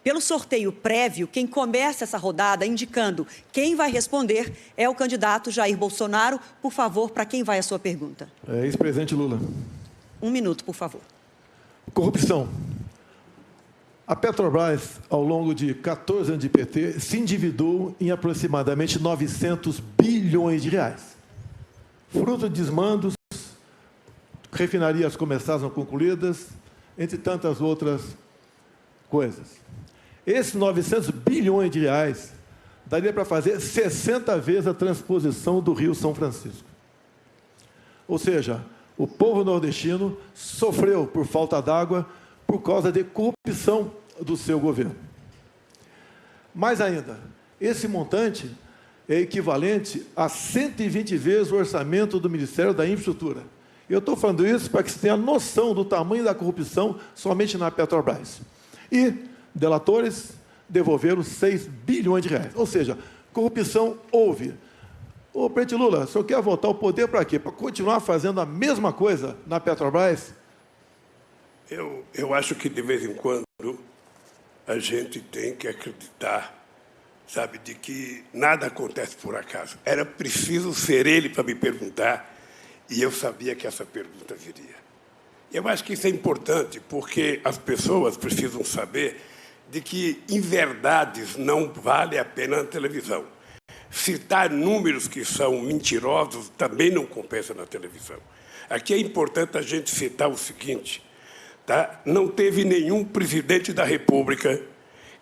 Pelo sorteio prévio, quem começa essa rodada indicando quem vai responder é o candidato Jair Bolsonaro. Por favor, para quem vai a sua pergunta? Ex-presidente Lula. 1 minuto, por favor. Corrupção. A Petrobras, ao longo de 14 anos de PT, se endividou em aproximadamente 900 bilhões de reais. Fruto de desmandos, refinarias começadas não concluídas, entre tantas outras coisas. Esses 900 bilhões de reais daria para fazer 60 vezes a transposição do Rio São Francisco. Ou seja, o povo nordestino sofreu por falta d'água por causa de corrupção do seu governo. Mais ainda, esse montante é equivalente a 120 vezes o orçamento do Ministério da Infraestrutura. Eu estou falando isso para que você tenha noção do tamanho da corrupção somente na Petrobras. E delatores devolveram 6 bilhões de reais. Ou seja, corrupção houve. Ô, presidente Lula, o senhor quer voltar ao poder para quê? Para continuar fazendo a mesma coisa na Petrobras? Eu acho que, de vez em quando, a gente tem que acreditar, sabe, de que nada acontece por acaso. Era preciso ser ele para me perguntar, e eu sabia que essa pergunta viria. Eu acho que isso é importante, porque as pessoas precisam saber de que inverdades não vale a pena na televisão. Citar números que são mentirosos também não compensa na televisão. Aqui é importante a gente citar o seguinte, tá? Não teve nenhum presidente da República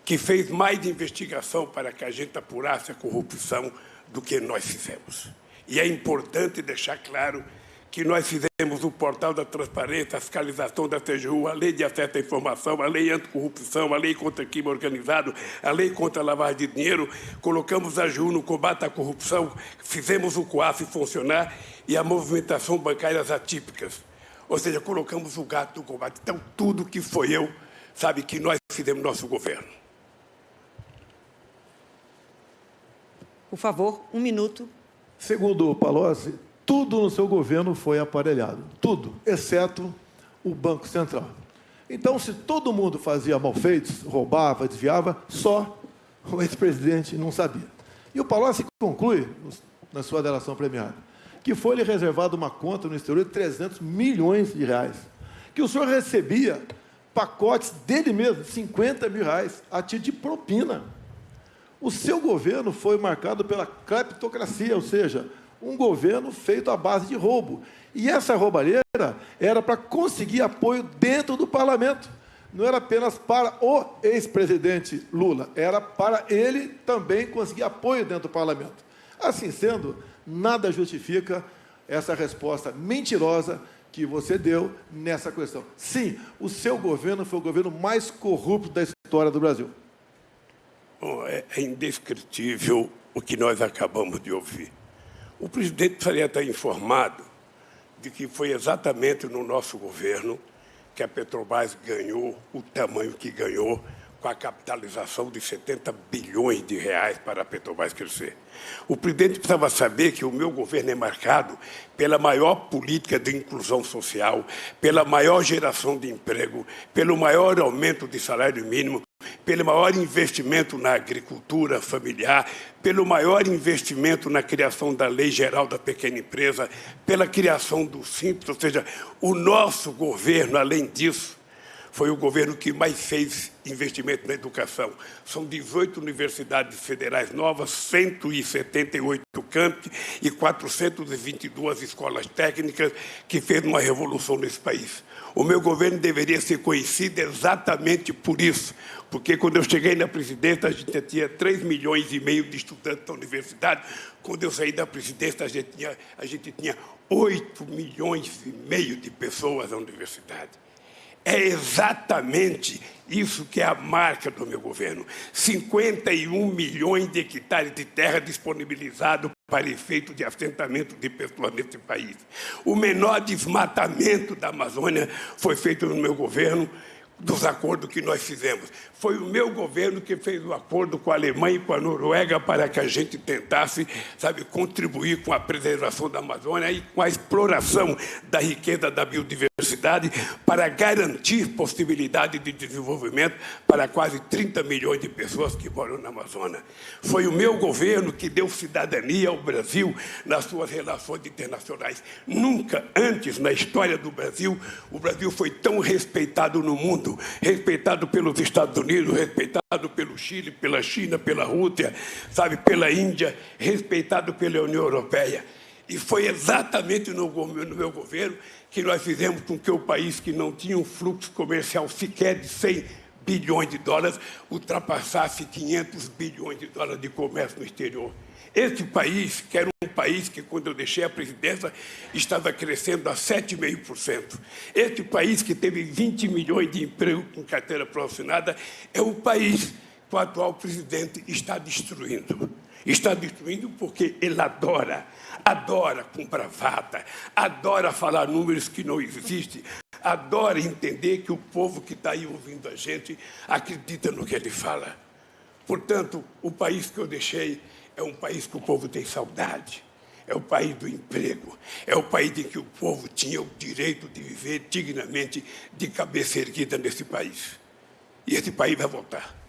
que fez mais investigação para que a gente apurasse a corrupção do que nós fizemos. E é importante deixar claro que nós fizemos o portal da transparência, a fiscalização da TGU, a lei de acesso à informação, a lei anticorrupção, a lei contra crime organizado, a lei contra a lavagem de dinheiro, colocamos a AGU no combate à corrupção, fizemos o COAF funcionar e a movimentação bancárias atípicas. Ou seja, colocamos o gato no combate. Então, tudo que foi eu, sabe, que nós fizemos no nosso governo. Por favor, 1 minuto. Segundo o Palocci, tudo no seu governo foi aparelhado. Tudo, exceto o Banco Central. Então, se todo mundo fazia malfeitos, roubava, desviava, só o ex-presidente não sabia. E o Palocci conclui, na sua delação premiada, que foi-lhe reservada uma conta no exterior de 300 milhões de reais, que o senhor recebia pacotes dele mesmo, 50 mil reais, a título de propina. O seu governo foi marcado pela cleptocracia, ou seja, um governo feito à base de roubo. E essa roubalheira era para conseguir apoio dentro do parlamento. Não era apenas para o ex-presidente Lula, era para ele também conseguir apoio dentro do parlamento. Assim sendo, nada justifica essa resposta mentirosa que você deu nessa questão. Sim, o seu governo foi o governo mais corrupto da história do Brasil. Bom, é indescritível o que nós acabamos de ouvir. O presidente precisaria estar informado de que foi exatamente no nosso governo que a Petrobras ganhou o tamanho que ganhou, com a capitalização de 70 bilhões de reais para a Petrobras crescer. O presidente precisava saber que o meu governo é marcado pela maior política de inclusão social, pela maior geração de emprego, pelo maior aumento de salário mínimo, pelo maior investimento na agricultura familiar, pelo maior investimento na criação da Lei Geral da Pequena Empresa, pela criação do Simples, ou seja, o nosso governo, além disso, foi o governo que mais fez investimento na educação. São 18 universidades federais novas, 178 campi e 422 escolas técnicas que fez uma revolução nesse país. O meu governo deveria ser conhecido exatamente por isso, porque quando eu cheguei na presidência, a gente tinha 3,5 milhões de estudantes da universidade. Quando eu saí da presidência, a gente tinha 8,5 milhões de pessoas na universidade. É exatamente isso que é a marca do meu governo. 51 milhões de hectares de terra disponibilizados para efeito de assentamento de pessoas nesse país. O menor desmatamento da Amazônia foi feito no meu governo, dos acordos que nós fizemos. Foi o meu governo que fez o acordo com a Alemanha e com a Noruega para que a gente tentasse, sabe, contribuir com a preservação da Amazônia e com a exploração da riqueza da biodiversidade para garantir possibilidade de desenvolvimento para quase 30 milhões de pessoas que moram na Amazônia. Foi o meu governo que deu cidadania ao Brasil nas suas relações internacionais. Nunca antes na história do Brasil, o Brasil foi tão respeitado no mundo, respeitado pelos Estados Unidos, respeitado pelo Chile, pela China, pela Rússia, sabe, pela Índia, respeitado pela União Europeia. E foi exatamente no meu governo que nós fizemos com que o país que não tinha um fluxo comercial sequer de 100 bilhões de dólares ultrapassasse 500 bilhões de dólares de comércio no exterior. Este país, que era um país que, quando eu deixei a presidência, estava crescendo a 7,5%. Este país, que teve 20 milhões de empregos com carteira profissional, é o país que o atual presidente está destruindo. Está destruindo porque ele adora com bravata, adora falar números que não existem, adora entender que o povo que está aí ouvindo a gente acredita no que ele fala. Portanto, o país que eu deixei é um país que o povo tem saudade, é o país do emprego, é o país em que o povo tinha o direito de viver dignamente, de cabeça erguida nesse país. E esse país vai voltar.